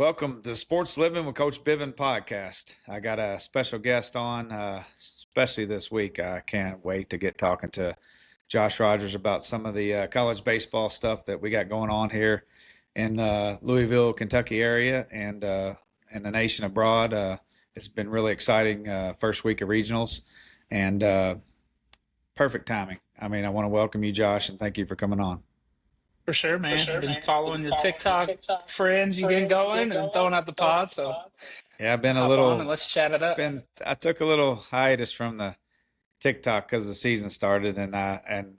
Welcome to Sports Livin with Coach Biven podcast. I got a special guest on, especially this week. I can't wait to get talking to Josh Rogers about some of the college baseball stuff that we got going on here in Louisville, Kentucky area and the nation abroad. It's been really exciting first week of regionals and perfect timing. I mean, I want to welcome you, Josh, and thank you for coming on. For sure, man. I've been following your TikTok friends you get going and throwing out the pod. So Yeah, I've been a hop on and little let's chat it up. I took a little hiatus from the TikTok because the season started, and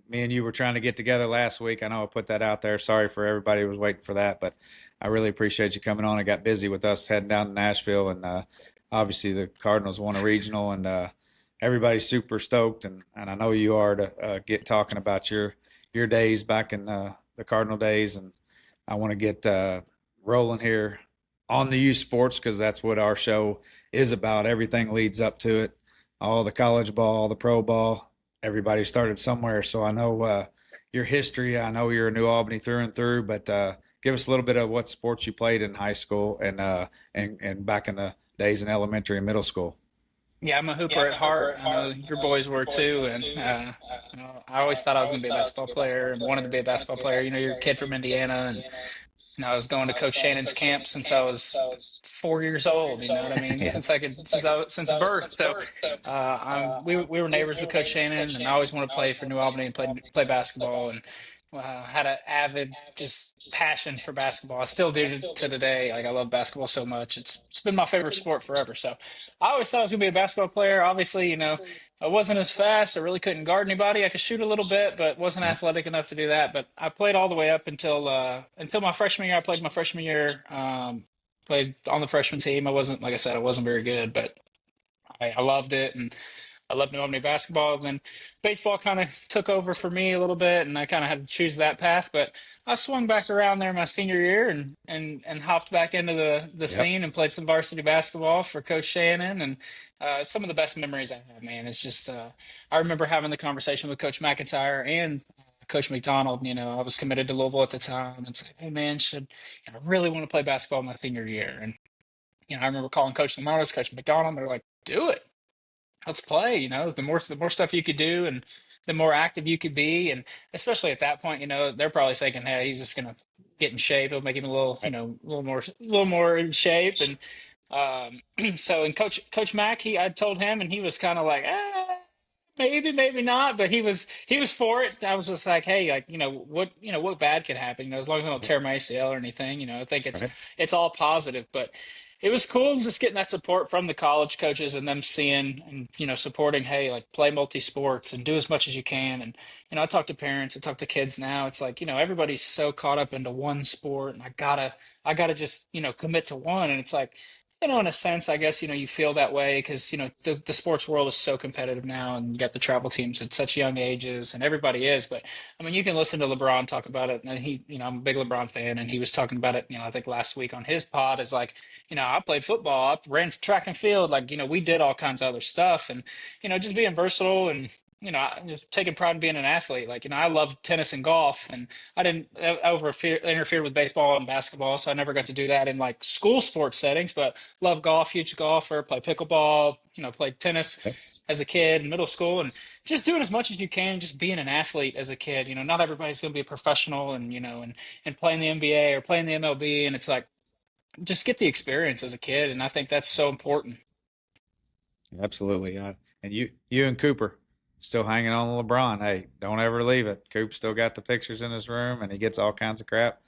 me and you were trying to get together last week. I know I put that out there. Sorry for everybody who was waiting for that, but I really appreciate you coming on. I got busy with us heading down to Nashville, and obviously the Cardinals won a regional, and everybody's super stoked, and I know you are to get talking about your days back in the Cardinal days, and I want to get rolling here on the youth sports because that's what our show is about. Everything leads up to it. All the college ball, the pro ball, everybody started somewhere. So I know your history. I know you're a New Albany through and through, but give us a little bit of what sports you played in high school and back in the days in elementary and middle school. Yeah, I'm a hooper at heart. I know your boys were too, and I always thought I was going to be a basketball player and wanted to be a basketball player. You know, you're a kid from Indiana, and I was going to Coach Shannon's camp since I was 4 years old. You know what I mean? Yeah. Since birth. So we were neighbors with Coach Shannon, and I always wanted to play for New Albany and play basketball, and had an avid just passion for basketball. I still do to today. Like I love basketball so much. It's been my favorite sport forever. So I always thought I was gonna be a basketball player. Obviously, I wasn't as fast. I really couldn't guard anybody. I could shoot a little bit, but wasn't athletic enough to do that. But I played all the way up until my freshman year. I played my freshman year. Played on the freshman team. I wasn't, like I said, I wasn't very good, but I loved it, and I loved New Albany basketball. And then baseball kind of took over for me a little bit, and I kind of had to choose that path. But I swung back around there my senior year and hopped back into the scene and played some varsity basketball for Coach Shannon. And some of the best memories I have, man, is just I remember having the conversation with Coach McIntyre and Coach McDonald. I was committed to Louisville at the time, and it's like, hey, man, I really want to play basketball my senior year. And I remember calling Coach Lamar's, Coach McDonald, and they're like, do it. Let's play. The more stuff you could do and the more active you could be. And especially at that point, they're probably thinking, hey, he's just going to get in shape. It'll make him a little more in shape. And and Coach Mack, I told him, and he was kind of like, maybe not, but he was for it. I was just like, hey, what bad could happen? As long as I don't tear my ACL or anything, I think it's all positive. But it was cool just getting that support from the college coaches and them seeing and supporting, hey, like play multi-sports and do as much as you can. And I talk to parents, I talk to kids now. It's like, everybody's so caught up into one sport, and I gotta just commit to one. And it's like, in a sense, I guess, you feel that way because, the sports world is so competitive now, and you got the travel teams at such young ages, and everybody is. But I mean, you can listen to LeBron talk about it, and I'm a big LeBron fan, and he was talking about it, I think last week on his pod, is like, I played football, I ran track and field, like, we did all kinds of other stuff, and, just being versatile and, just taking pride in being an athlete. Like, I love tennis and golf, and I didn't interfere with baseball and basketball, so I never got to do that in like school sports settings, but love golf, huge golfer, play pickleball, played tennis as a kid in middle school, and just doing as much as you can, just being an athlete as a kid. Not everybody's going to be a professional and, and playing the NBA or playing the MLB. And it's like, just get the experience as a kid. And I think that's so important. Absolutely. And you and Cooper still hanging on LeBron. Hey, don't ever leave it. Coop still got the pictures in his room, and he gets all kinds of crap.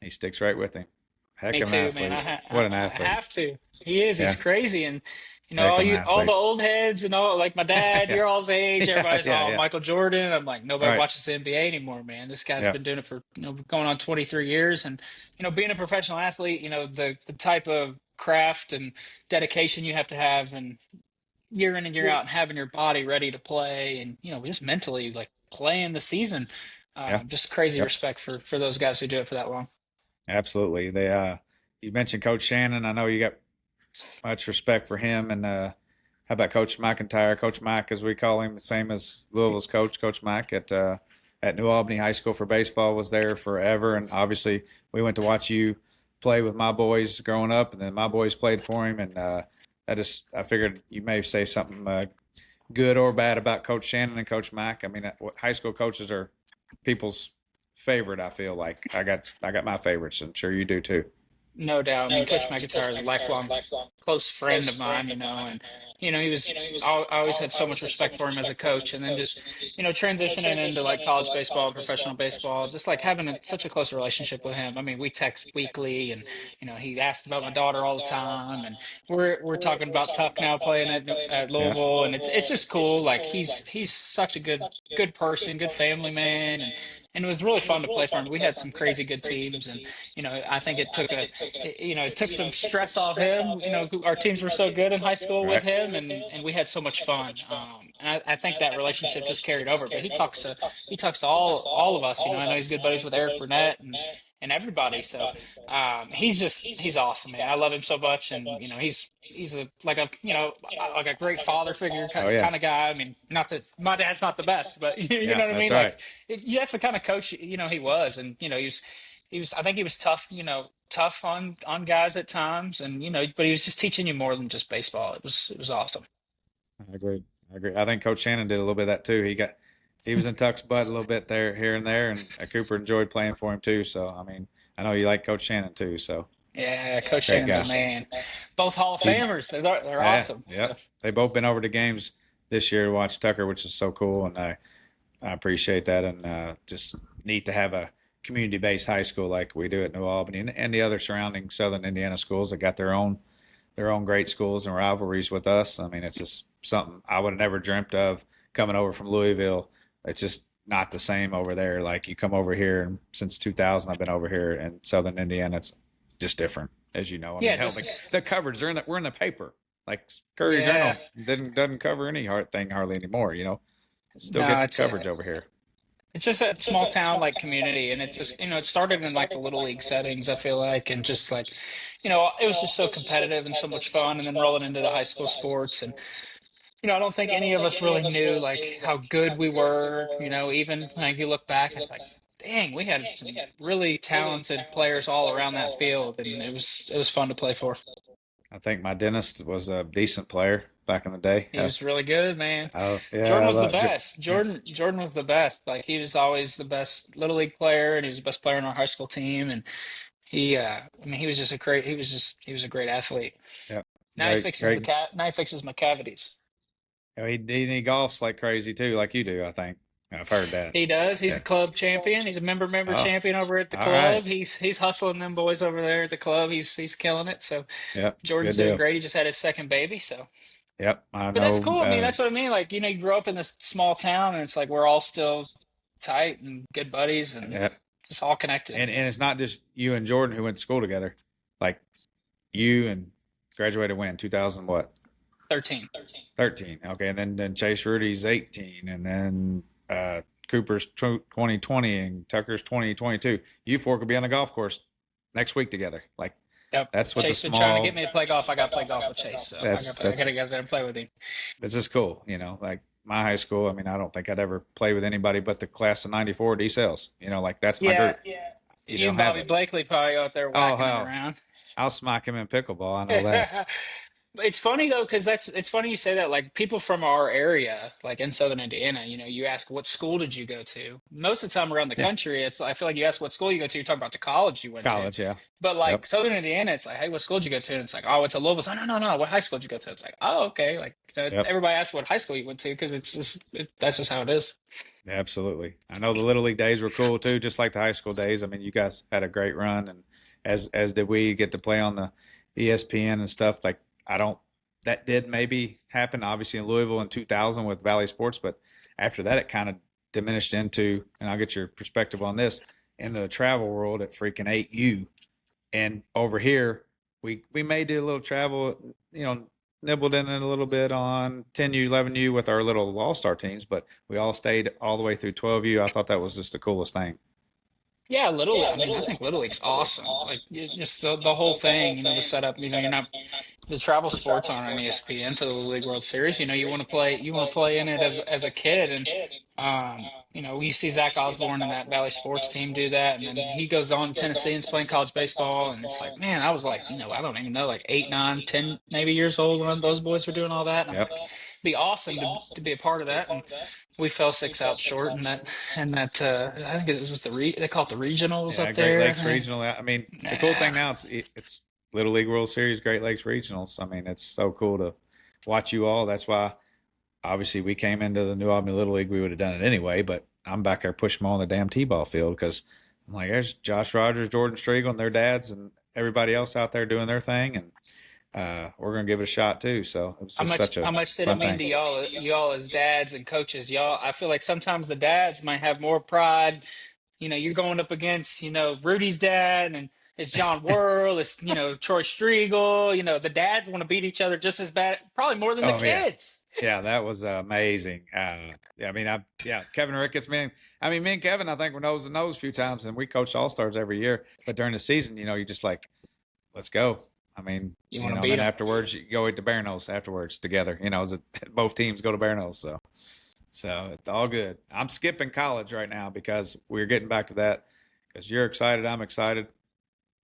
He sticks right with him. Heck Me of an too, athlete. man. What an athlete. I have to. He is. Yeah. He's crazy. And Heck of an all athlete. the old heads and all, like my dad, Yeah. your all's age, everybody's Yeah. Michael Jordan. I'm like, nobody Right. watches the NBA anymore, man. This guy's Yeah. been doing it for going on 23 years, and being a professional athlete, the type of craft and dedication you have to have, and year in and year out, and having your body ready to play, and just mentally like playing the season. Yeah. Just crazy Yep. respect for those guys who do it for that long. Absolutely. You mentioned Coach Shannon. I know you got much respect for him. And how about Coach McIntyre? Coach Mack, as we call him, the same as Louisville's Coach Mack at New Albany High School for baseball, was there forever. And obviously, we went to watch you play with my boys growing up, and then my boys played for him, and I figured you may say something good or bad about Coach Shannon and Coach Mack. I mean, high school coaches are people's favorite. I feel like I got my favorites. I'm sure you do too. No doubt. I mean, Coach McIntyre is a lifelong close friend of mine, and he was. I always had so much respect for him as a coach, and then just, transitioning into like college baseball and professional baseball, just like having such a close relationship with him. I mean, we text weekly, and he asked about my daughter all the time, and we're talking about Tuck now playing at Yeah. Louisville, and it's just cool. Like he's such a good person, good family man, and it was really fun to play for him. We had some crazy good teams, and I think it took some stress off him. Our teams were so good in high school with Right. him, and we had so much fun. And I think that relationship just carried over. But he talks to all of us. I know he's good buddies with Eric Burnett and everybody. So he's awesome, man. I love him so much, and he's like a great father figure Oh kind yeah. of guy. I mean, not that my dad's not the best, but you Yeah. know what I That's mean. right. Like that's the kind of coach he was, and he was. I think he was tough. Tough on guys at times, and but he was just teaching you more than just baseball. It was awesome. I agree. I agree. I think Coach Shannon did a little bit of that too. He was in Tuck's butt a little bit there, here and there, and Cooper enjoyed playing for him too. So I mean, I know you like Coach Shannon too. So Yeah, Coach great Shannon's guy. a man. Both Hall of He, Famers. They're yeah, awesome. So, yep. They both been over to games this year to watch Tucker, which is so cool, and I appreciate that, and just neat to have a community-based high school like we do at New Albany, and the other surrounding Southern Indiana schools that got their own great schools and rivalries with us. I mean, it's just something I would have never dreamt of coming over from Louisville. It's just not the same over there. Like you come over here, and since 2000, I've been over here in Southern Indiana. It's just different, as you know. I mean, yeah, hell, the coverage we're in the paper. Like Courier Journal yeah. doesn't cover any hard thing hardly anymore. Still No, getting it's coverage over here. it's just a small town like community, and it's just it started in like the little league settings. I feel like, and just like it was just so competitive and so much fun, and then rolling into the high school sports, and I don't think any of us really knew like how good we were. Even like you look back, it's like, dang, we had some really talented players all around that field, and it was fun to play for. I think my dentist was a decent player back in the day. He was really good, man. Oh yeah, Jordan I was the love. best. Yeah. Jordan was the best. Like he was always the best little league player, and he was the best player on our high school team. And I mean, he was just a great. He was a great athlete. Yeah. Now he Great, fixes great. now he fixes my cavities. He golfs like crazy too, like you do. I think I've heard that. He does. He's Yeah. a club champion. He's a member Oh, champion over at the all right. club. He's hustling them boys over there at the club. He's killing it. So Yep. Good Jordan's doing deal. great. He just had his second baby. So, Yep. I but that's know. cool. I mean, that's what I mean. Like you grow up in this small town, and it's like we're all still tight and good buddies, and Yeah. just all connected. And it's not just you and Jordan who went to school together. Like you and graduated when 2000 what 13. 13. Okay, and then Chase Rudy's 18, and then Cooper's 2020, and Tucker's 2022. You four could be on a golf course next week together. Like Yep. that's what the Chase been trying to get small. me to play golf. I got to play golf with Chase, so That's I got to that's get there and play with him. It's just cool. Like my high school. I mean, I don't think I'd ever play with anybody but the class of '94 D cells. Like that's my Yeah, group. You you don't and have Bobby it. Blakely probably out there Oh whacking it hell, around. I'll smack him in pickleball. I know that. It's funny though, because it's funny you say that. Like people from our area, like in Southern Indiana, you ask what school did you go to? Most of the time around the Yeah, country, I feel like you ask what school you go to, you're talking about the college you went to. college. Yeah. But like Yep. Southern Indiana, it's like, hey, what school did you go to? And it's like, oh, I went to Louisville. It's like, no, no, no. What high school did you go to? It's like, oh, okay. Like Yep. everybody asks what high school you went to because that's just how it is. Absolutely. I know the little league days were cool too, just like the high school days. I mean, you guys had a great run, and as did we. Get to play on the ESPN and stuff. Like I don't. That did maybe happen, obviously in Louisville in 2000 with Valley Sports, but after that, it kind of diminished into. And I'll get your perspective on this in the travel world at freaking 8U, and over here we may do a little travel. Nibbled in it a little bit on 10U, 11U with our little All Star teams, but we all stayed all the way through 12U. I thought that was just the coolest thing. Yeah, Little. I mean, I think Little League's awesome. Like just the whole thing. The setup. You're not the travel sports aren't on ESPN for the Little League World Series. You want to play in it as a kid, and you see Zach Osborne and that Valley Sports team do that, and then he goes on to Tennessee and is playing college baseball, and it's like, man, I was like, I don't even know, like 8, 9, 10, maybe years old when those boys were doing all that, and I'm Yep. like, it'd be awesome to be a part of that, and we fell 6 outs short, and that I think it was they call it the regionals Yeah, up Great there. Lakes Regional. I mean, the cool Nah, thing now it's Little League World Series, Great Lakes Regionals. I mean, it's so cool to watch you all. That's why obviously we came into the New Albany Little League. We would have done it anyway, but I'm back there pushing them on the damn T-ball field because I'm like, there's Josh Rogers, Jordan Striegel, and their dads, and everybody else out there doing their thing, and we're gonna give it a shot too. So it was How just much such a how much did it fun mean thing. to y'all as dads and coaches? Y'all, I feel like sometimes the dads might have more pride. You're going up against, Rudy's dad and it's John Whirl, it's, Troy Striegel. The dads want to beat each other just as bad, probably more than the Oh yeah, kids. yeah, that was amazing. Yeah, I mean, Kevin Ricketts, man. I mean, me and Kevin, I think we're nose to nose a few times, and we coached All Stars every year. But during the season, you just like, let's go. I mean, You want to and beat then them. afterwards, you go eat the Bear Nose afterwards together. As both teams go to Bear Nose, so it's all good. I'm skipping college right now because we're getting back to that. Because you're excited, I'm excited.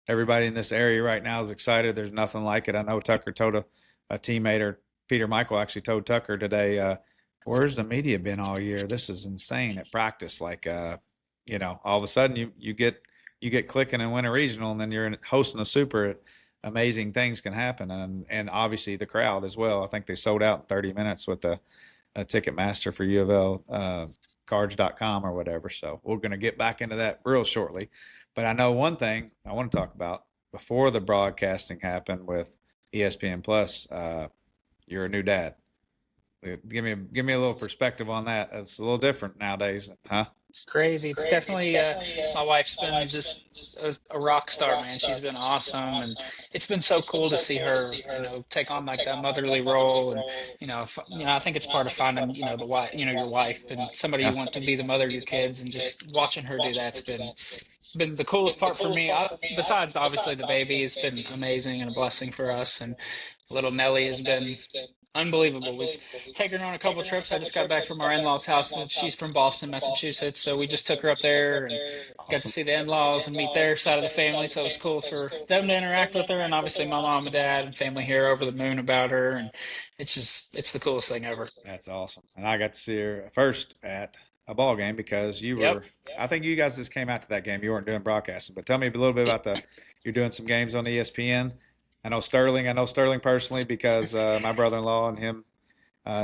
Everybody in this area right now is excited. There's nothing like it. I know Tucker told a teammate, or Peter Michael actually told Tucker today, where's the media been all year? This is insane at practice. Like, all of a sudden you get clicking and win a regional, and then you're hosting a super. Amazing things can happen, and obviously the crowd as well. I think they sold out in 30 minutes with the Ticketmaster for U of L, cards.com or whatever. So we're going to get back into that real shortly. But I know one thing I want to talk about before the broadcasting happened with ESPN Plus. You're a new dad. Give me a little perspective on that. It's a little different nowadays, huh? It's crazy. It's definitely my wife's been just a rock star, man. She's been awesome, and it's been so cool to see her, take on like that motherly role, and I think it's part of finding, the wife, your wife, and somebody Yeah, you want to be the mother of your kids, and just watching her do that's been the coolest part for me. Besides obviously the baby, it's been amazing and a blessing for us, and little Nelly has been unbelievable. We've taken her on a couple trips. I just got back from our in-laws' house. She's from Boston, Massachusetts, so we just took her up there and got to awesome. see the in-laws and meet their side of the family. So it was cool for them to interact with her, and obviously my mom and dad and family here are over the moon about her, and it's the coolest thing ever. That's awesome. And I got to see her first at a ball game because you Yep. were. I think you guys just came out to that game. You weren't doing broadcasting, but tell me a little bit about the. You're doing some games on ESPN. I know Sterling. I know Sterling personally because my brother-in-law and him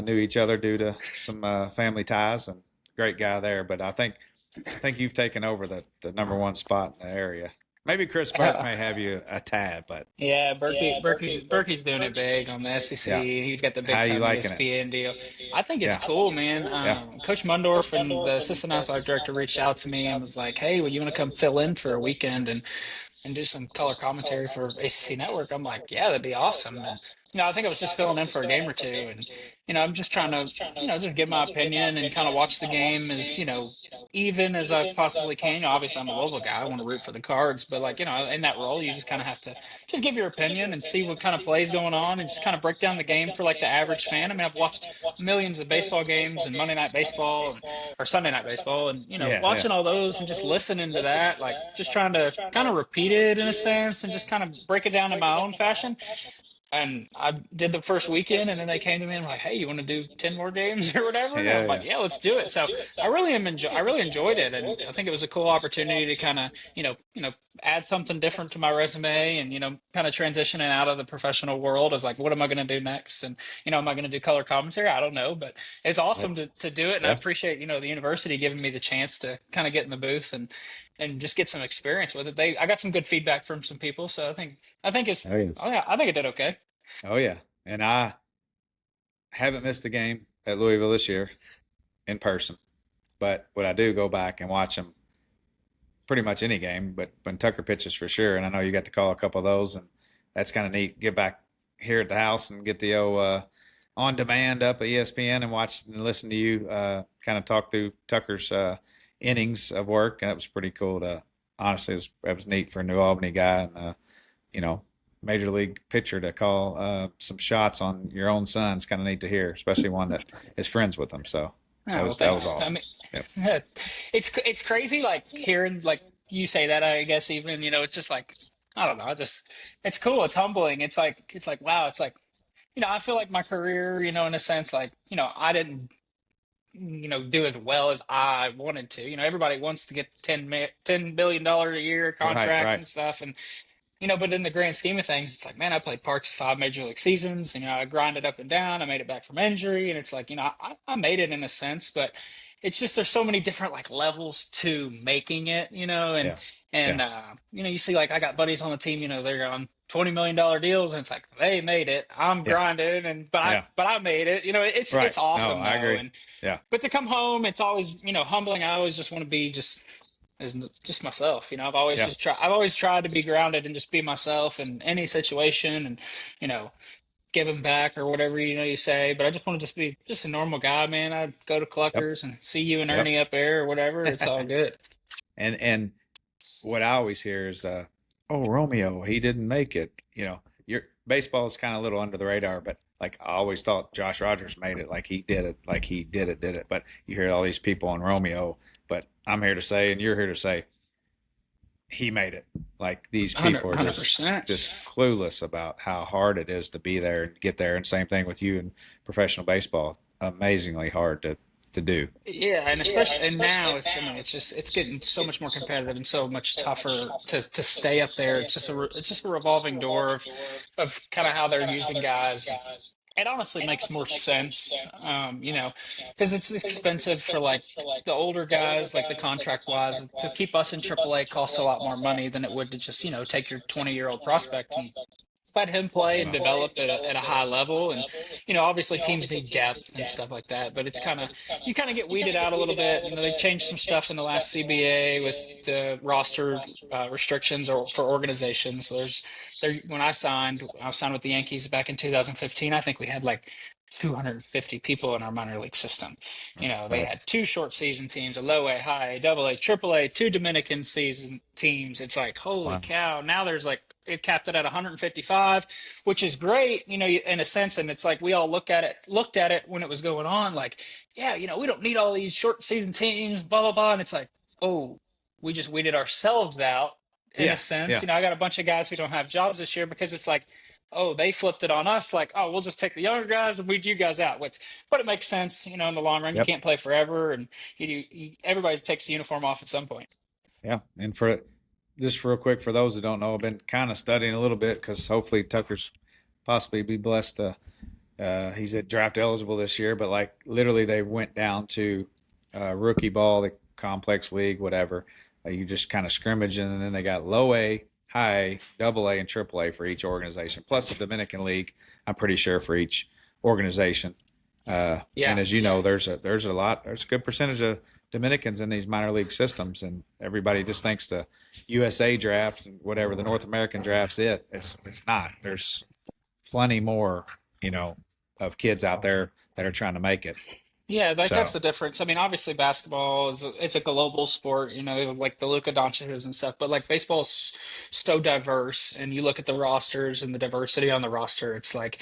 knew each other due to some family ties, and great guy there. But I think you've taken over the number one spot in the area. Maybe Chris Burke may have you a tad, but Yeah, Berkey's doing it big on the yeah. SEC. He's got the How big you time liking it? ESPN deal. I think it's Yeah, cool, man. yeah. Coach Mundorf and the assistant athletic director reached out to me and was like, "Hey, well, you want to come fill in for a weekend and do some color commentary for ACC Network?" I'm like, "Yeah, that'd be awesome." And I think I was just filling in for a game or two, and I'm just trying to, just give my opinion and kind of watch the game as even as I possibly can. Obviously, I'm a Louisville guy. I want to root for the Cards, but like in that role, you just kind of have to just give your opinion and see what kind of plays going on, and just kind of break down the game for like the average fan. I mean, I've watched millions of baseball games and Monday Night Baseball or Sunday Night Baseball, and Yeah, yeah. watching all those and just listening to that, like just trying to kind of repeat it in a sense and just kind of break it down in my own fashion. And I did the first weekend, and then they came to me and like, "Hey, you want to do 10 more games or whatever?" And I'm Yeah, like, "Yeah, let's do it." So I really enjoyed it, and I think it was a cool opportunity to kind of add something different to my resume, and kind of transitioning out of the professional world as like, what am I going to do next? And am I going to do color commentary? I don't know, but it's yeah. awesome to do it, and I Yeah. appreciate the university giving me the chance to kind of get in the booth and just get some experience with it. I got some good feedback from some people, so I think it's Oh yeah. oh yeah, I think it did okay. Oh yeah. And I haven't missed a game at Louisville this year in person, but what I do go back and watch them pretty much any game. But when Tucker pitches for sure, and I know you got to call a couple of those, and that's kind of neat. Get back here at the house and get the on demand up at ESPN and watch and listen to you kind of talk through Tucker's innings of work. And that was pretty cool. To honestly, it was neat for a New Albany guy and you know major league pitcher to call some shots on your own son. It's kind of neat to hear, especially one that is friends with him. So Oh, well, That was thanks. I awesome. mean, Yep. it's crazy like hearing like you say that, I guess even, it's just like I don't know, just it's cool, it's humbling. It's like wow, it's like, I feel like my career, in a sense, like, I didn't, do as well as I wanted to. Everybody wants to get $10 billion a year Right, contracts right. and stuff. And but in the grand scheme of things, it's like, man, I played parts of 5 major league seasons. I grinded up and down. I made it back from injury, and it's like, I made it in a sense, but it's just there's so many different like levels to making it, and Yeah. and Yeah. you see like I got buddies on the team, they're on $20 million deals, and it's like they made it. I'm Yeah. grinding, and but I Yeah. but I made it. Right. It's No, awesome I though, agree. and Yeah. but to come home, it's always humbling. I always just want to be just myself. Yeah. I've always tried to be grounded and just be myself in any situation, and you know giving back or whatever you say. But I just want to just be just a normal guy, man. I go to Yep. Cluckers and see you and Yep. Ernie up there or whatever. It's all good. And what I always hear is, "Oh, Romeo, he didn't make it." Your baseball is kind of a little under the radar, but like I always thought Josh Rogers made it, like he did it, like he did it. But you hear all these people on Romeo, but I'm here to say, and you're here to say, he made it. Like these 100 people are100%. just clueless about how hard it is to be there and get there. And same thing with you in professional baseball, amazingly hard to do. Yeah, and especially and now I mean, it's getting so much more competitive and so much tougher to stay up there. It's just a revolving door of kind of how they're using guys. It honestly makes more sense, because it's expensive for like the older guys, like the contract wise, to keep us in AAA costs a lot more money than it would to just take your 20-year-old prospect and let him play and develop at a high level. And obviously teams need depth and stuff like that, but it's kind of you kind of get weeded out a little bit. They've changed some stuff in the last CBA with the roster restrictions or for organizations. When I signed with the Yankees back in 2015. I think we had like 250 people in our minor league system. They Right. had two short season teams, a low A, high A, double A, triple A, two Dominican season teams. It's like, holy Wow. cow. Now there's like, it capped it at 155, which is great, in a sense. And it's like, we all looked at it when it was going on, like, yeah, we don't need all these short season teams, blah, blah, blah. And it's like, oh, we just weeded ourselves out in a Yeah. sense. Yeah. I got a bunch of guys who don't have jobs this year because it's like, oh, they flipped it on us, like, oh, we'll just take the younger guys and weed you guys out. But it makes sense, in the long run. You Yep. can't play forever, and everybody takes the uniform off at some point. Yeah. And for just real quick, for those that don't know, I've been kind of studying a little bit because hopefully Tucker's possibly be blessed to. He's at draft eligible this year, but like literally they went down to rookie ball, the complex league, whatever. You just kind of scrimmage, and then they got low A, high A, double A, and triple A for each organization, plus the Dominican League. I'm pretty sure for each organization. And Yeah. as you know, there's a good percentage of Dominicans in these minor league systems, and everybody just thinks the USA draft and whatever the North American draft's it. It's not. There's plenty more, you know, of kids out there that are trying to make it. Yeah, that's So the difference. I mean, obviously basketball it's a global sport, like the Luka Doncic's and stuff, but like baseball's so diverse, and you look at the rosters and the diversity on the roster, it's like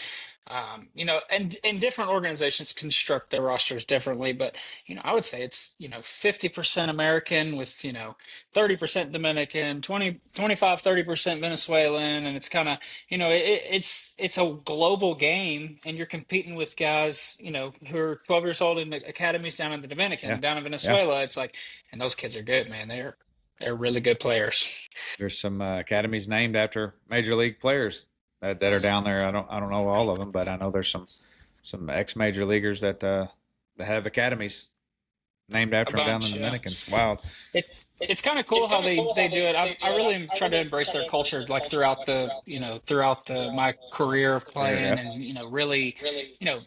and different organizations construct their rosters differently, but I would say it's 50% American with 30% Dominican, 25-30% Venezuelan, and it's kind of it's a global game, and you're competing with guys who are 12 years old in the academies down in the Dominican, yeah, down in yeah. Venezuela. It's like, and those kids are good, man. They're really good players. There's some academies named after major league players that are down there. I don't know all of them, but I know there's some ex major leaguers that have academies named A after them down in bunch, the yeah. Dominicans. Wild. It it's kind of cool how they do it. I really try to embrace their culture like throughout the my career of There, playing, yep. and really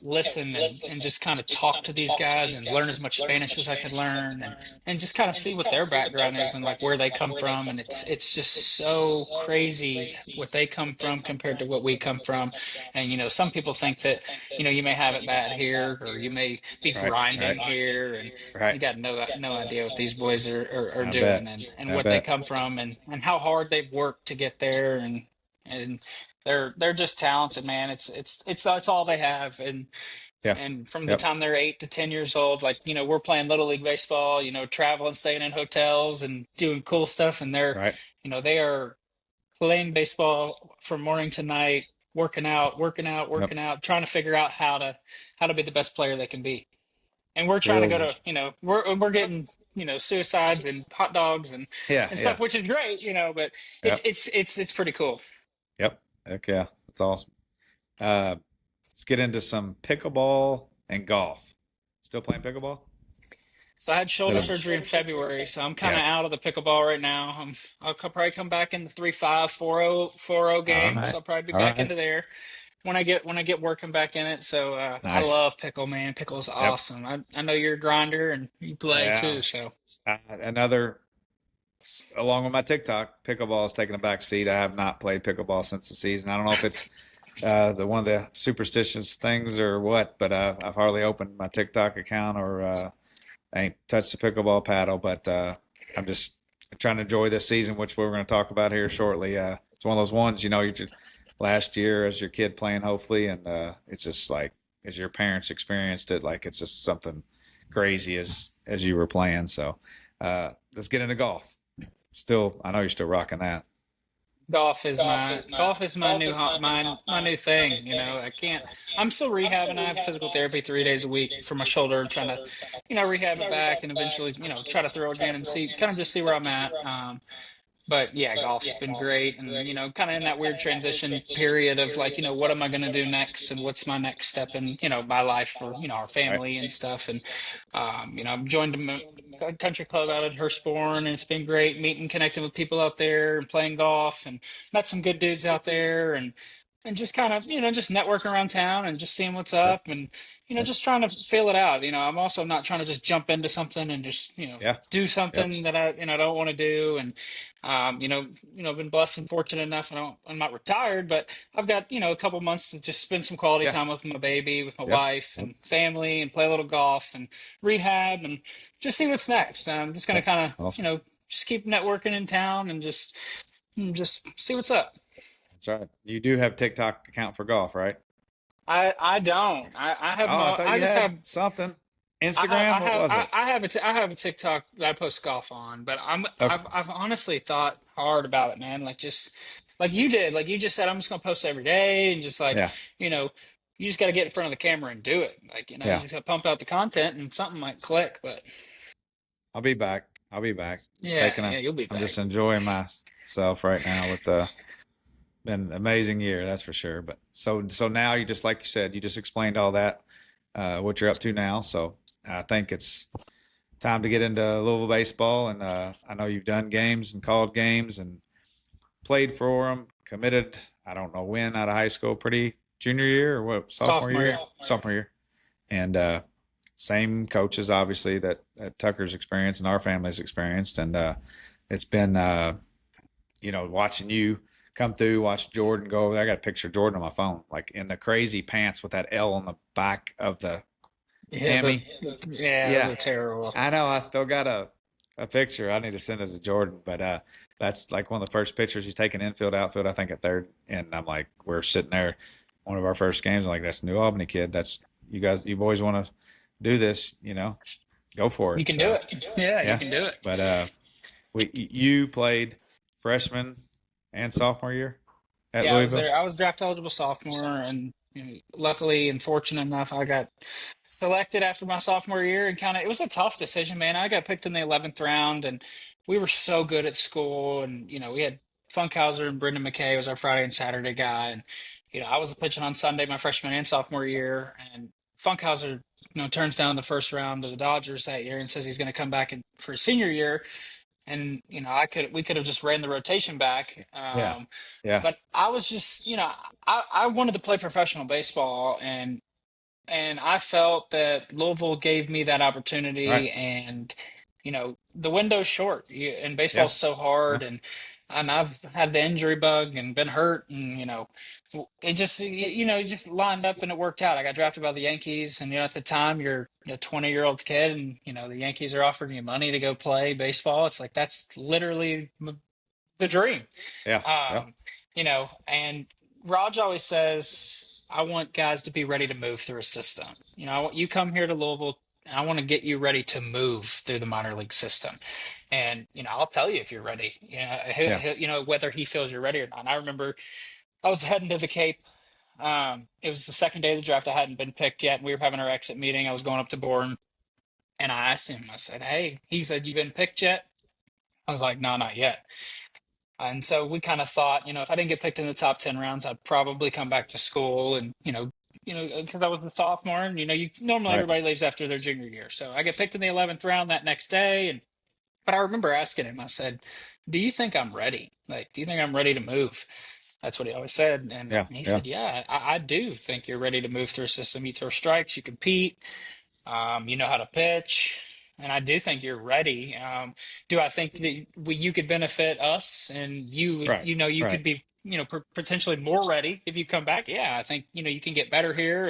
listen and just kind of talk to these guys and learn as much Spanish as I could learn, and just kind of see what their background is and like where they come from. And it's just so crazy what they come from compared to what we come from. And some people think that you may have it bad here, or you may be Right, grinding right, here, and right. you got no idea what these boys are I doing, bet. and I what they bet. come from, and how hard they've worked to get there, and they're just talented, man. It's all they have. And Yeah. And from the Yep. time they're 8 to 10 years old, like, we're playing Little League Baseball, traveling, staying in hotels and doing cool stuff. And Right. they are playing baseball from morning to night, working out, working out, Yep. working out, trying to figure out how to be the best player they can be. And we're trying to go Real. to, we're getting, suicides and hot dogs Yeah. and stuff, Yeah. which is great, but it's Yep. it's it's it's pretty cool. Yep. Heck yeah. That's awesome. Uh, let's get into some pickleball and golf. Still playing pickleball? So I had shoulder Little. surgery in February, so I'm kind Yeah. of out of the pickleball right now. Probably come back in the 3-5, 4-0, 4-0 All game. right. So I'll probably be All back right. into there when I get working back in it. So I Nice. love pickle, man. Pickle is Yep. awesome. I know you're a grinder and you play Yeah. too. So Another, along with my TikTok, pickleball is taking a back seat. I have not played pickleball since the season. I don't know if it's the one of the superstitious things or what, but I've hardly opened my TikTok account or I ain't touched the pickleball paddle. But I'm just trying to enjoy this season, which we're going to talk about here shortly. It's one of those ones, you just last year as your kid playing, hopefully, and it's just like as your parents experienced it, like it's just something crazy as you were playing. So let's get into golf. Still, I know you're still rocking that. golf is my new my new thing. I can't. I'm still rehabbing. I have physical therapy 3 days a week for my shoulder, trying to, rehab it back and eventually, try to throw again and see kind of just see where I'm at. But yeah, golf's been great, and kind of in that weird transition period of like, what am I going to do next, and what's my next step in, my life for, our Right. family and stuff. And I've joined a country club out at Hurstbourne, and it's been great meeting, connecting with people out there, and playing golf, and met some good dudes out there, and just kind of, just networking around town and just seeing what's Sure. up, and Yep. just trying to feel it out. I'm also not trying to just jump into something and just, Yeah. do Yep. something that I, don't want to do. And been blessed and fortunate enough. I'm not retired, but I've got, a couple months to just spend some quality Yeah. time with my baby, with my Yep. wife Yep. and family, and play a little golf and rehab and just see what's next. And I'm just going to Yep. kind of, Awesome. just keep networking in town and just see what's up. That's right. You do have TikTok account for golf, right? I don't. I have Oh, I no. thought I you just have. had something. I have Instagram? I What have was I, it? I have I have a TikTok that I post golf on, but Okay. I've honestly thought hard about it, man. Like just like you did, like you just said, I'm just gonna post every day and just like, Yeah. you know, you just gotta get in front of the camera and do it. Like, you Yeah. just gotta pump out the content and something might click. But I'll be back. I'll be back. Just yeah, taking yeah, a. you'll be I'm back. just enjoying myself right now with the. Been an amazing year, that's for sure. But so now you just like you said, you just explained all that, what you're up to now. So I think it's time to get into Louisville baseball, and I know you've done games and called games and played for them. Committed, I don't know when, out of high school, pretty junior year or what, sophomore Sophomore year, year. sophomore year, and same coaches obviously that Tucker's experienced and our family's experienced, and it's been watching you come through, watch Jordan go over there. I got a picture of Jordan on my phone, like in the crazy pants with that L on the back of the Yeah, hammy. yeah, those Yeah, are terrible. I know. I still got a picture. I need to send it to Jordan, but that's like one of the first pictures he's taken infield, outfield. I think at third, and I'm like, we're sitting there, one of our first games. I'm like, that's New Albany kid. That's you guys. You boys want to do this? Go for You it. can do So it. Yeah, you yeah, can do it. but you played freshman and sophomore year at Yeah, I was Louisville. there. I was draft eligible sophomore, and luckily and fortunate enough, I got selected after my sophomore year. And kind of, it was a tough decision, man. I got picked in the 11th round, and we were so good at school. And we had Funkhauser and Brendan McKay was our Friday and Saturday guy, and I was pitching on Sunday my freshman and sophomore year, and Funkhauser, turns down the first round of the Dodgers that year and says he's going to come back for his senior year. And we could have just ran the rotation back. Yeah, yeah, But I was just, I wanted to play professional baseball, and I felt that Louisville gave me that right. opportunity. And the window's short, and Yeah, baseball's so yeah, hard, and I've had the injury bug and been hurt, and it just it just lined up and it worked out. I got drafted by the Yankees, and at the time you're a 20-year-old kid, and the Yankees are offering you money to go play baseball. It's like that's literally the dream. yeah, yeah. And Raj always says, I want guys to be ready to move through a system. I want you come here to Louisville. And I want to get you ready to move through the minor league system, and I'll tell you if you're ready. Yeah. Whether he feels you're ready or not. And I remember I was heading to the Cape. It was the second day of the draft. I hadn't been picked yet. We were having our exit meeting. I was going up to board, and I asked him. I said, "Hey," he said, "You been picked yet?" I was like, "No, not yet." And so we kind of thought, if I didn't get picked in the top 10 rounds, I'd probably come back to school and, because I was a sophomore and, normally Right. everybody leaves after their junior year. So I get picked in the 11th round that next day. But I remember asking him, I said, "Do you think I'm ready? Like, do you think I'm ready to move?" That's what he always said. And Yeah. he Yeah. said, "Yeah, I do think you're ready to move through a system. You throw strikes, you compete. You know how to pitch, and I do think you're ready. Do I think that you could benefit us, and Right. you Right. could be, potentially more ready if you come back? Yeah, I think you can get better here,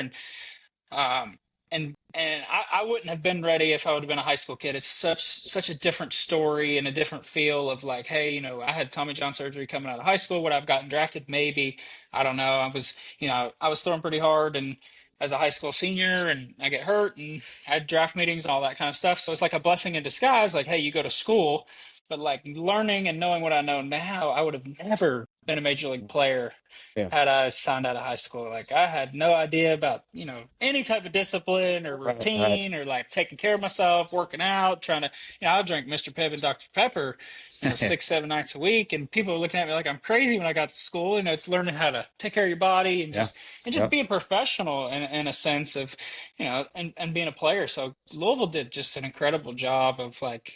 um, and I wouldn't have been ready if I would have been a high school kid. It's such a different story and a different feel of like, hey, I had Tommy John surgery coming out of high school. Would I've gotten drafted? Maybe. I don't know. I was throwing pretty hard and as a high school senior, and I get hurt and I had draft meetings and all that kind of stuff. So it's like a blessing in disguise. Like, hey, you go to school, but like learning and knowing what I know now, I would have never been a major league player Yeah. had I signed out of high school. Like I had no idea about, any type of discipline or Right. Right. routine or like taking care of myself, working out, trying to, I drink Mr. Pibb and Dr. Pepper, 6, 7 nights a week. And people were looking at me like I'm crazy when I got to school. It's learning how to take care of your body and Yeah. just Yep. being professional in a sense of, and being a player. So Louisville did just an incredible job of like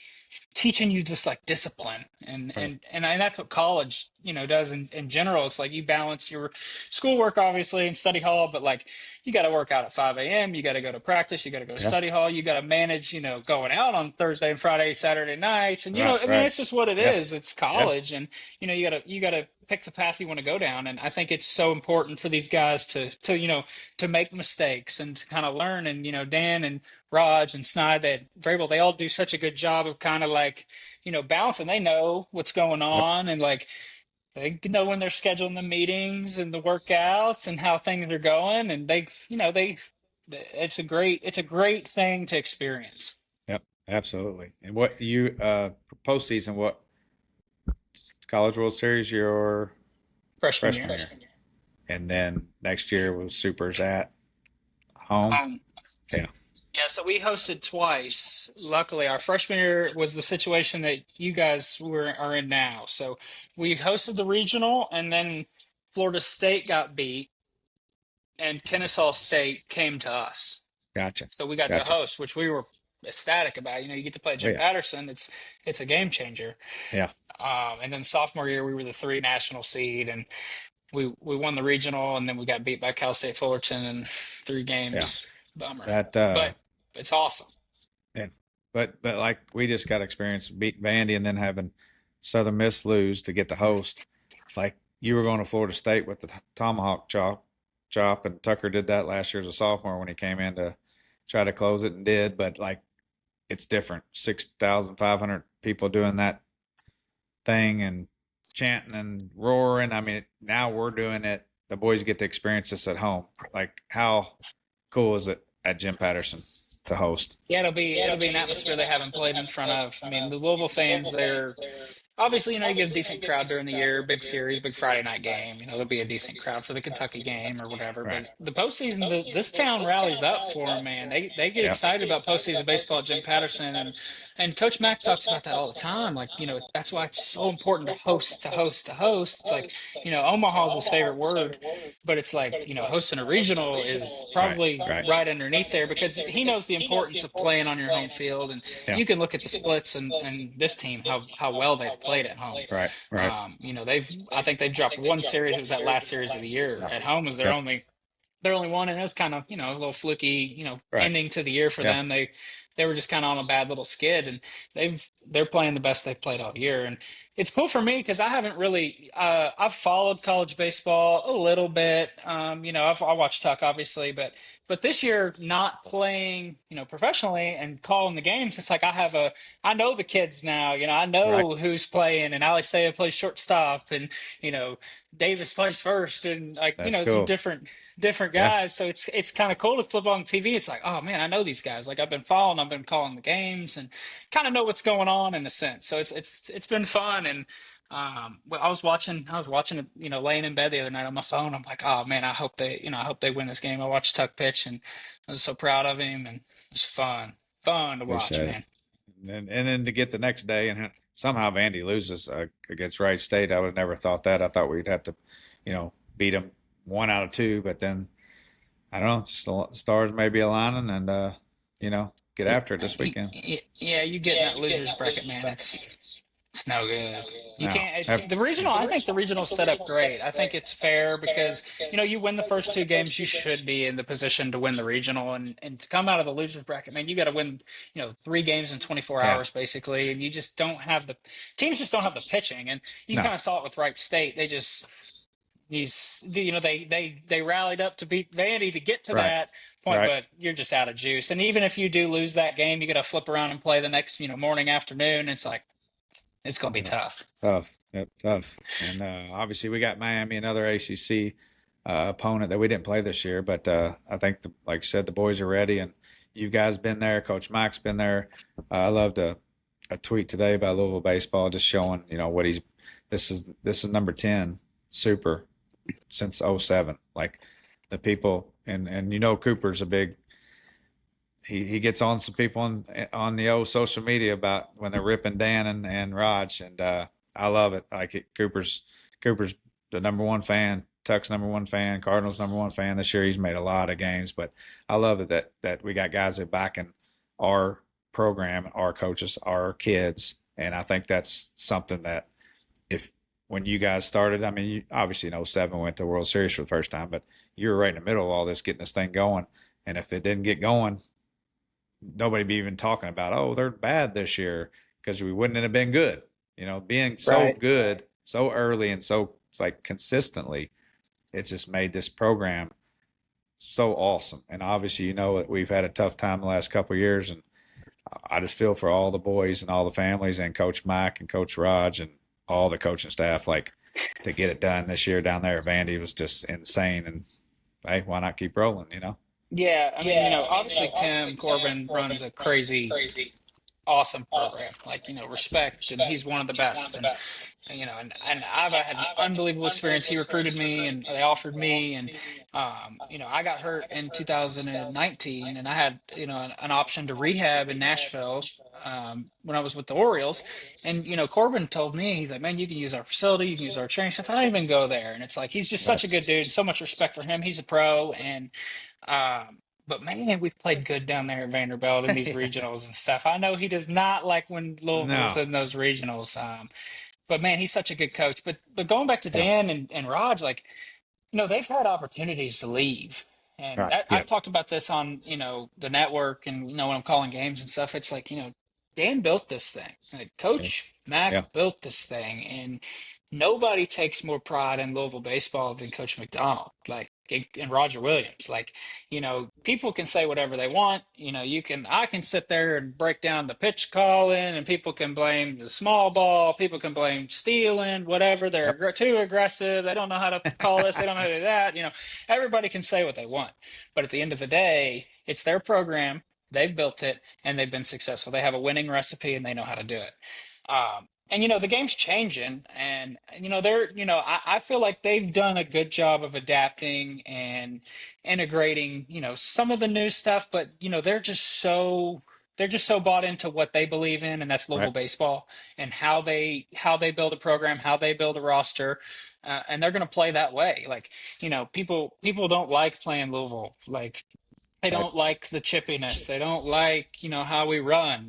teaching you just like discipline Right. and that's what college does in general. It's like you balance your schoolwork obviously in study hall, but like you got to work out at 5 a.m. You got to go to practice, you got to go to Yeah. study hall, you got to manage going out on Thursday and Friday, Saturday nights, and Right. I mean Right. it's just what it Yeah. is. It's Yeah. college, and you got to pick the path you want to go down. And I think it's so important for these guys to make mistakes and to kind of learn. And Dan and Raj and Snide, that Vrabel, they all do such a good job of kind of like, balancing. They know what's going Yep. on, and like they know when they're scheduling the meetings and the workouts and how things are going. And it's a great thing to experience. Yep. Absolutely. And what you postseason? What College World Series your Freshman freshman year. year, and then next year was Supers at home. Um, Yeah. Yeah, so we hosted twice. Luckily, our freshman year was the situation that you guys are in now. So we hosted the regional, and then Florida State got beat, and Kennesaw State came to us. Gotcha. So we got to Gotcha. host, which we were ecstatic about. You get to play Oh Jim yeah. Patterson. It's a game changer. Yeah. And then sophomore year, we were the 3 national seed, and we won the regional, and then we got beat by Cal State Fullerton in 3 games. Yeah. Bummer, That but it's awesome. yeah. But like we just got experience beating Vandy and then having Southern Miss lose to get the host. Like you were going to Florida State with the tomahawk chop, and Tucker did that last year as a sophomore when he came in to try to close it and did. But like it's different. 6,500 people doing that thing and chanting and roaring. I mean, now we're doing it. The boys get to experience this at home. Like, how cool is it at Jim Patterson to host? Yeah, it'll be an atmosphere they haven't played in front of. I mean, the Louisville fans, they're obviously, you get a decent crowd during the year, big series, big Friday night game. There'll be a decent crowd for the Kentucky game or whatever. Right. But the postseason, this town rallies up for them, man. They get Yep. excited about postseason baseball at Jim Patterson, and Coach Mack talks about that all the time. Like, that's why it's so important to host, to host, to host. It's like, Omaha's his favorite word, but it's like, hosting a regional is Right. probably Right. right underneath there because he knows the importance of playing on your home field. And Yeah. you can look at the splits and this team, how well they've played at home. Right. Right. I think they've dropped one series. It was that last series of the year. At home is Yep. their only one, and it was kind of a little fluky, Right. ending to the year for Yeah. them. They were just kind of on a bad little skid, and they're playing the best they've played all year. And It's cool for me because I haven't really I've followed college baseball a little bit. I watch Tuck obviously, but this year not playing, professionally and calling the games, it's like I know the kids now. I Right. know who's playing, and Alisea plays shortstop, and you know Davis plays first, and like That's some cool. different Yeah. guys. So it's kind of cool to flip on TV. It's like, oh man, I know these guys. Like I've been following, I've been calling the games, and kind of know what's going on in a sense. So it's been fun. And well, I was watching it, laying in bed the other night on my phone. I'm like, oh man, I hope they win this game. I watched Tuck pitch, and I was so proud of him, and it was fun to watch, Appreciate it. man. And then to get the next day and somehow Vandy loses against Wright State. I would have never thought that. I thought we'd have to, beat them 1 out of 2, but then I don't know. Just the stars may be aligning and, get after it this weekend. Yeah, you get in that losers bracket, man. It's no good. You Now, can't. It's the regional. I think the regional's set up great. I think it's fair because you win the first two games, you should be in the position to win the regional, and to come out of the losers bracket, man, you got to win. 3 games in 24 yeah, hours basically, and you just don't have the teams just don't have the pitching, and you no, kind of saw it with Wright State. They just they rallied up to beat Vandy to get to right, that point, right. but you're just out of juice. And even if you do lose that game, you got to flip around and play the next morning afternoon. It's like it's gonna be Yeah, tough. tough. Yep, tough. And obviously, we got Miami, another ACC opponent that we didn't play this year. But I think, like I said, the boys are ready, and you guys been there. Coach Mike's been there. I loved a tweet today by Louisville baseball, just showing what he's. This is number 10 super since '07. Like the people, and Cooper's a big. He gets on some people on the old social media about when they're ripping Dan and Raj, and I love it. Like Cooper's the number one fan, Tuck's number one fan, Cardinals number one fan. This year he's made a lot of games, but I love it that we got guys that backing our program, our coaches, our kids, and I think that's something that if when you guys started, I mean, you obviously in '07 went to the World Series for the first time, but you were right in the middle of all this, getting this thing going, and if it didn't get going nobody be even talking about, oh, they're bad this year because we wouldn't have been good. Being so Right. good so early and so it's like consistently, it's just made this program so awesome. And obviously, that we've had a tough time the last couple of years, and I just feel for all the boys and all the families and Coach Mike and Coach Raj and all the coaching staff. Like to get it done this year down there at Vandy was just insane. And hey, why not keep rolling? Yeah, I mean, obviously Tim Corbin runs a crazy, awesome program. Like, respect, and he's one of the best. And I've had an unbelievable experience. He recruited me, and they offered me, and I got hurt in 2019, and I had an option to rehab in Nashville. When I was with the Orioles, and Corbin told me that, man, you can use our facility, you can use our training stuff. I don't even go there, and it's like he's just such Right. a good dude. So much respect for him. He's a pro, and but man, we've played good down there at Vanderbilt in these regionals and stuff. I know he does not like when Louisville's No. in those regionals. But man, he's such a good coach. But going back to Yeah. Dan and Raj, like, they've had opportunities to leave. And Right. I've Yep. talked about this on, the network and, when I'm calling games and stuff. It's like, Dan built this thing. Like Yeah. Coach Yeah. Mack built this thing. And nobody takes more pride in Louisville baseball than Coach McDonald, like, and Roger Williams. Like, people can say whatever they want. I can sit there and break down the pitch calling, and people can blame the small ball. People can blame stealing, whatever. They're Yep. too aggressive. They don't know how to call this. They don't know how to do that. Everybody can say what they want. But at the end of the day, it's their program. They've built it, and they've been successful. They have a winning recipe, and they know how to do it. And the game's changing, and I feel like they've done a good job of adapting and integrating some of the new stuff, but they're just so bought into what they believe in, and that's Louisville Right. baseball and how they build a program, how they build a roster, and they're going to play that way. Like, people don't like playing Louisville. Like, they Right. don't like the chippiness. They don't like how we run.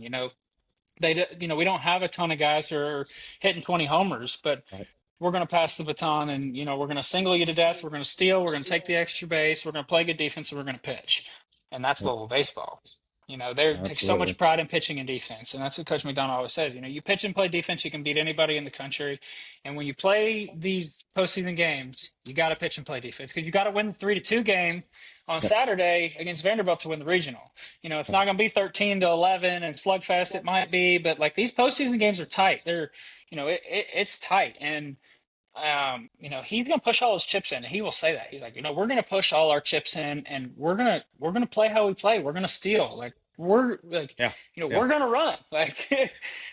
We don't have a ton of guys who are hitting 20 homers, but Right. we're going to pass the baton, and we're going to single you to death. We're going to steal. We're going to take the extra base. We're going to play good defense, and we're going to pitch. And that's Yep. Louisville baseball. They take so Absolutely. much pride in pitching and defense, and that's what Coach McDonough always says. You pitch and play defense, you can beat anybody in the country. And when you play these postseason games, you got to pitch and play defense because you got to win the 3-2 game on Yep. Saturday against Vanderbilt to win the regional. It's Yep. not going to be 13-11 and slugfest. It might be, but like these postseason games are tight. It's tight, and he's gonna push all his chips in, and he will say that. He's like, we're gonna push all our chips in, and we're gonna play how we play. We're gonna steal. Like we're like, Yeah. Yeah. we're gonna run. Like,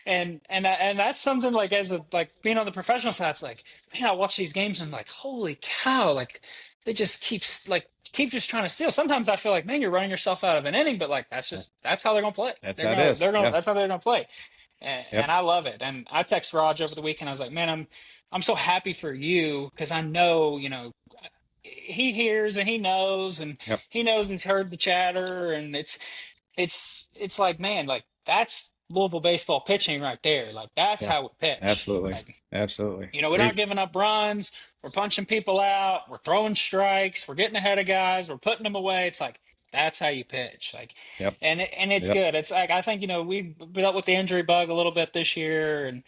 and that's something like as a like being on the professional side. It's like, man, I watch these games and I'm like, holy cow! Like they just keep just trying to steal. Sometimes I feel like, man, you're running yourself out of an inning, but like that's how they're gonna play. That's They're how it gonna is. they're gonna Yeah. that's how they're gonna play. And Yep. I love it. And I text Raj over the weekend. I was like, man, I'm so happy for you because I know, he hears and he knows and Yep. he knows he's heard the chatter and it's like, man, like that's Louisville baseball pitching right there. Like that's Yeah. how we pitch. Absolutely. Like, Absolutely. we're not giving up runs. We're punching people out. We're throwing strikes. We're getting ahead of guys. We're putting them away. It's like that's how you pitch. Like, Yep. and it's Yep. good. It's like I think we've dealt with the injury bug a little bit this year, and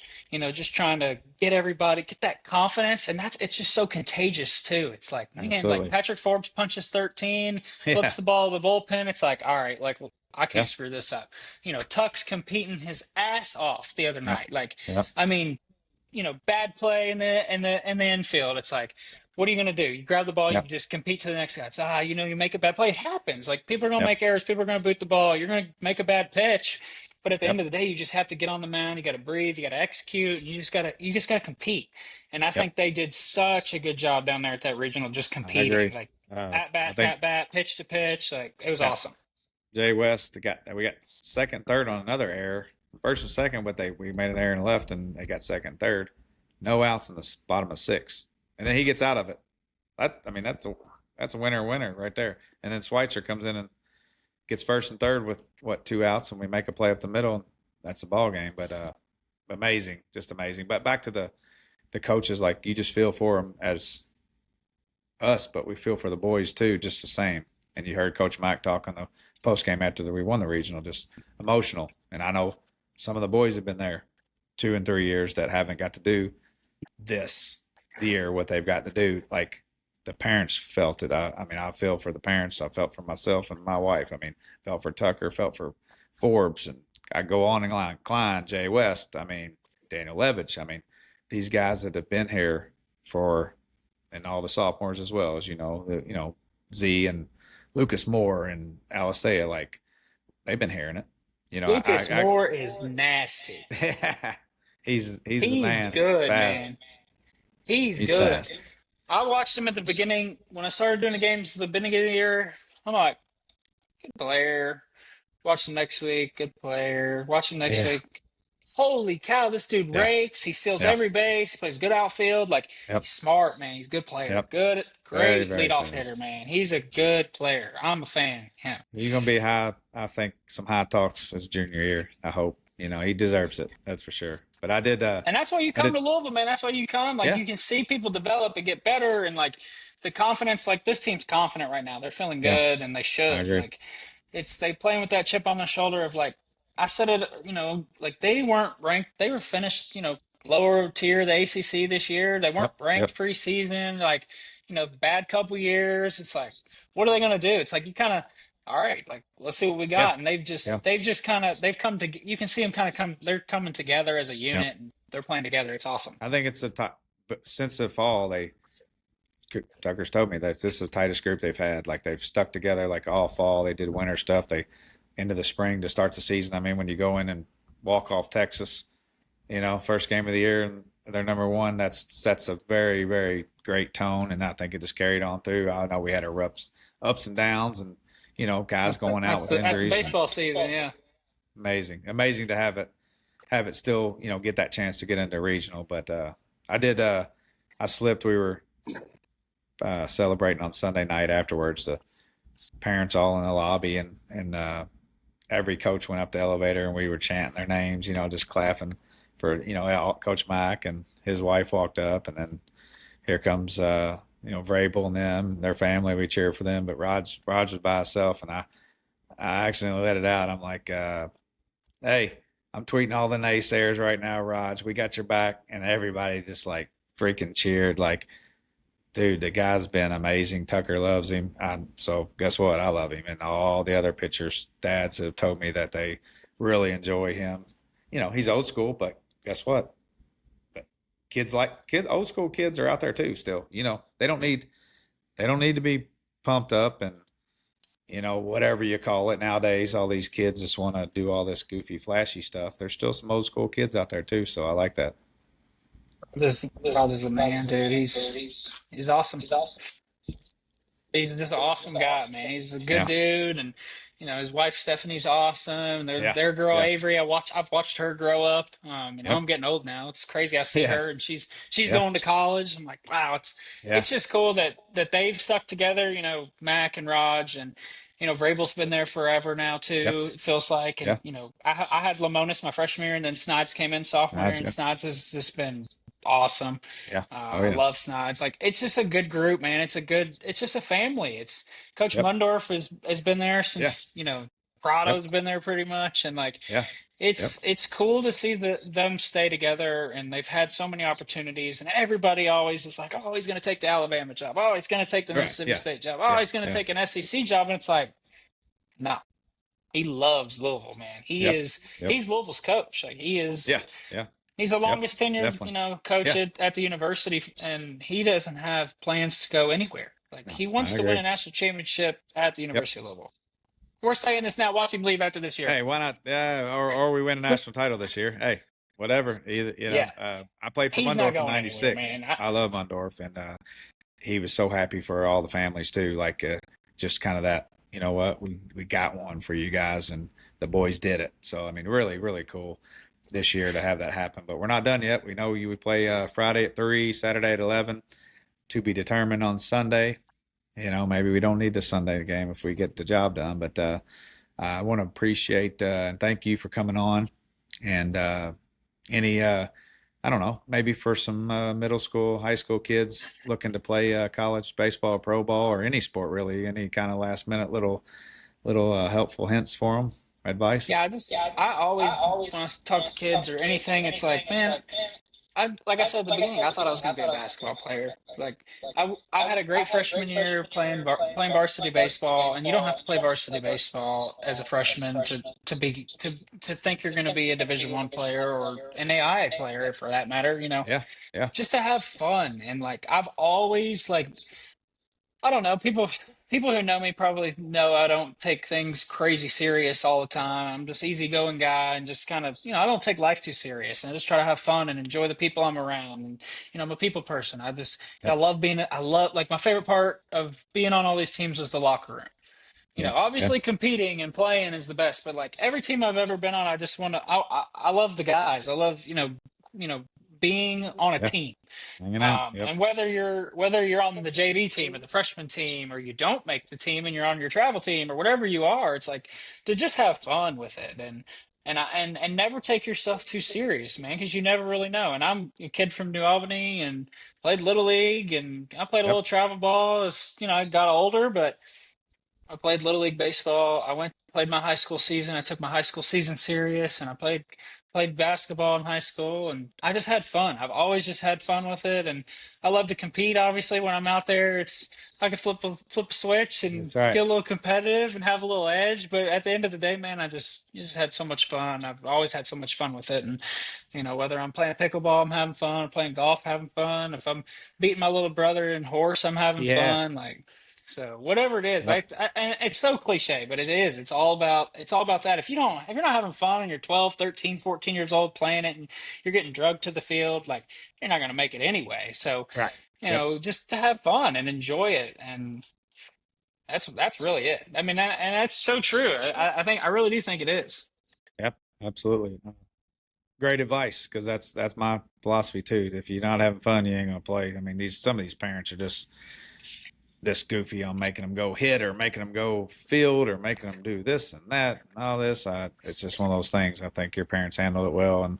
just trying to get that confidence, and it's just so contagious too. It's like, man, like Absolutely. Patrick Forbes punches 13, Yeah. flips the ball to the bullpen. It's like, all right, like I Yeah. can't screw this up. Tuck's competing his ass off the other Yeah. night. Like, Yeah. I mean, bad play in the infield. It's like, what are you gonna do? You grab the ball, you Yeah. just compete to the next guy. It's you make a bad play. It happens. Like people are gonna Yep. make errors, people are gonna boot the ball, you're gonna make a bad pitch. But at the end Yep. of the day, you just have to get on the mound, you gotta breathe, you gotta execute, and you just gotta compete. And I Yep. think they did such a good job down there at that regional just I agree. competing. Like I think at bat, pitch to pitch. Like it was yeah. awesome. Jay West we got second, third on another error. First and second, but we made an error in left, and they got second, third. No outs in the bottom of six, and then he gets out of it. That's a winner right there. And then Schweitzer comes in and gets first and third with two outs, and we make a play up the middle. And that's the ball game. But amazing, just amazing. But back to the coaches, like you just feel for them as us, but we feel for the boys too, just the same. And you heard Coach Mike talk on the post game after we won the regional, just emotional. And I know some of the boys have been there 2 and 3 years that haven't got to do this year, what they've got to do. Like the parents felt it. I mean, I feel for the parents. I felt for myself and my wife. I mean, felt for Tucker, felt for Forbes, and I go on and on. Klein, Jay West. I mean, Daniel Levitch. I mean, these guys that have been here for, and all the sophomores as well as Z and Lucas Moore and Alisea, like they've been hearing it. Lucas Moore is nasty. he's the He's man. good, He's fast. man. He's He's good. fast. I watched him at the beginning when I started doing the games at the beginning of the year. I'm like, good player. Watch him next week. Good player. Watch him next Yeah. week. Holy cow, this dude Yeah. rakes. He steals Yeah. every base. He plays good outfield. Like Yep. he's smart, man. He's a good player. Yep. Good, Very, great very leadoff fast. hitter, man. He's a good player. I'm a fan. Yeah. He's gonna be high. I think some high talks his junior year. I hope. He deserves it. That's for sure. But I did. And that's why you come to Louisville, man. That's why you come. Like Yeah. you can see people develop and get better, and like the confidence. Like this team's confident right now. They're feeling Yeah. good, and they I should. agree. Like they playing with that chip on their shoulder of like I said it. Like they weren't ranked. They were finished. Lower tier of the ACC this year. They weren't Yep. ranked Yep. preseason. Like bad couple years. It's like what are they gonna do? It's like you kind of. All right, like let's see what we got, Yeah. and Yeah. they've come to. You can see them kind of come. They're coming together as a Yeah. unit, and they're playing together. It's awesome. I think it's the top. But since the fall, Tucker's told me that this is the tightest group they've had. Like they've stuck together like all fall. They did winter stuff. They into the spring to start the season. I mean, when you go in and walk off Texas, first game of the year and they're number one, that sets a very, very great tone. And I think it just carried on through. I know we had our ups and downs and, guys going out with injuries. That's baseball season, yeah. Amazing to have it still, get that chance to get into regional. But I slipped. We were celebrating on Sunday night afterwards. The parents all in the lobby and every coach went up the elevator and we were chanting their names, just clapping for, Coach Mike, and his wife walked up, and then here comes, Vrabel and them, their family. We cheer for them, but Raj was by himself, and I accidentally let it out. I'm like, hey, I'm tweeting all the naysayers right now, Raj. We got your back. And everybody just like freaking cheered. Like, dude, the guy's been amazing. Tucker loves him. So guess what? I love him. And all the other pitchers' dads have told me that they really enjoy him. He's old school, but guess what? Old school kids are out there too still. They don't need to be pumped up and whatever you call it nowadays. All these kids just want to do all this goofy, flashy stuff. There's still some old school kids out there too, so I like that. This Rod is a man, dude. He's awesome. He's just an awesome guy, man. He's a good Yeah, dude, and his wife Stephanie's awesome. yeah, Their girl yeah, Avery, I've watched her grow up. yep, I'm getting old now. It's crazy. I see yeah, her, and she's yeah, going to college. I'm like, wow. yeah, It's just cool that they've stuck together. Mac and Raj, and Vrabel's been there forever now yep, too. It feels like, and yeah. I had Lamonis my freshman year, and then Snides came in sophomore year, That's and good. Snides has just been awesome. Yeah. Oh I yeah. love Snides. Like, it's just a good group, man. It's just a family. It's Coach Yep. Mundorf has been there Yeah. since, Yep. Prado's been there pretty much. And like, Yeah. Yep. it's cool to see them stay together, and they've had so many opportunities, and everybody always is like, oh, he's going to take the Alabama job. Oh, he's going to take the Right. Mississippi Yeah. State job. Oh, Yeah. he's going to Yeah. take an SEC job. And it's like, no, he loves Louisville, man. Yep. Yep. He's Louisville's coach. Like, Yeah. Yeah. he's the Yep. longest tenured, Definitely. coach Yeah. at the university, and he doesn't have plans to go anywhere. Like, No, he I wants to win agree. a national championship at the Yep. University of Louisville. We're saying this now. Watch him leave after this year. Hey, why not? Yeah. Or we win a national title this year. Hey, whatever. Either, Yeah, I played for he's not Mundorf in going anywhere, '96. man. I love Mundorf, and he was so happy for all the families too. Like, just kind of that. You know what? We got one for you guys, and the boys did it. So I mean, really, really cool this year to have that happen. But we're not done yet. We know you would play Friday at 3, Saturday at 11, to be determined on Sunday. Maybe we don't need the Sunday game if we get the job done. But I want to appreciate and thank you for coming on. And any, I don't know, maybe for some middle school, high school kids looking to play college baseball, pro ball, or any sport really, any kind of last minute little helpful hints for them, advice. Yeah, I always when I talk to kids or anything, it's like, man, like I said at the beginning, I thought I was going to be a basketball player. Like, I had a great freshman year playing varsity baseball, and you don't have to play varsity baseball as a freshman to think you're going to be a Division I player or an AI player for that matter. Yeah, yeah, Just to have fun. And like, I've always like, I don't know. People who know me probably know I don't take things crazy serious all the time. I'm just easygoing guy, and just kind of, I don't take life too serious. And I just try to have fun and enjoy the people I'm around. And I'm a people person. I yep, love I love, like, my favorite part of being on all these teams was the locker room. yeah, yeah, Obviously competing and playing is the best, but like, every team I've ever been on, I just want to. I love the guys. I love, being on a yeah, team. hanging out. Yep, And whether you're on the JV team or the freshman team, or you don't make the team and you're on your travel team, or whatever you are, it's like, to just have fun with it, and never take yourself too serious, man, because you never really know. And I'm a kid from New Albany and played little league, and I played a yep, little travel ball as I got older, but I played Little League baseball. Played my high school season. I took my high school season serious, and I played basketball in high school, and I just had fun. I've always just had fun with it, and I love to compete. Obviously, when I'm out there, I can flip a switch and that's right. get a little competitive and have a little edge. But at the end of the day, man, I just had so much fun. I've always had so much fun with it, and whether I'm playing pickleball, I'm having fun. Playing golf, having fun. If I'm beating my little brother in horse, I'm having Yeah, fun. Like, so whatever it is, yep, and it's so cliche, but it is. It's all about that. If you're not having fun and you're 12, 13, 14 years old playing it, and you're getting drugged to the field, like, you're not going to make it anyway. So, right. Yep, just to have fun and enjoy it, and that's really it. I mean, and that's so true. I really do think it is. yep, absolutely. Great advice, because that's my philosophy too. If you're not having fun, you ain't gonna play. I mean, some of these parents are just this goofy on making them go hit or making them go field or making them do this and that and all this. It's just one of those things. I think your parents handled it well,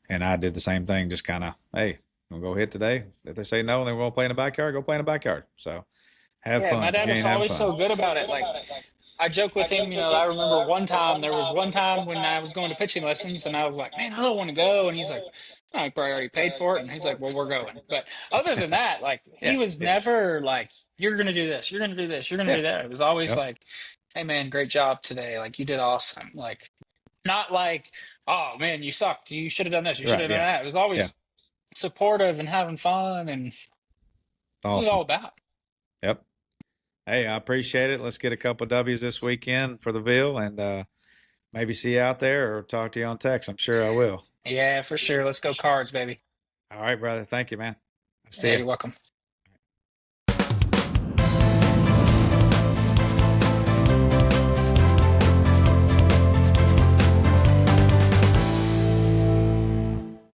and I did the same thing. Just kind of, hey, we'll go hit today. If they say no and they won't play in the backyard, go play in the backyard. So have Yeah, my fun if dad you was ain't having always fun. so good about it. Like, I joke with him, I remember one time, there was one time when I was going to pitching lessons and I was like, man, I don't want to go. And he's like, oh, I probably already paid for it. And he's like, well, we're going. But other than that, like, he Yeah, was yeah, never like, you're going to do this, you're going to do this, you're going to yeah. do that. It was always Yep. like, hey, man, great job today. Like, you did awesome. Like, not like, oh, man, you sucked. You should have done this. You should Right. have done Yeah. that. It was Yeah. always supportive and having fun. And that's what it's Awesome. all about. Yep. Hey, I appreciate it. Let's get a couple W's this weekend for the Ville, and maybe see you out there or talk to you on text. I'm sure I will. Yeah, for sure. Let's go Cards, baby. All right, brother. Thank you, man. See Yeah, ya. you're welcome.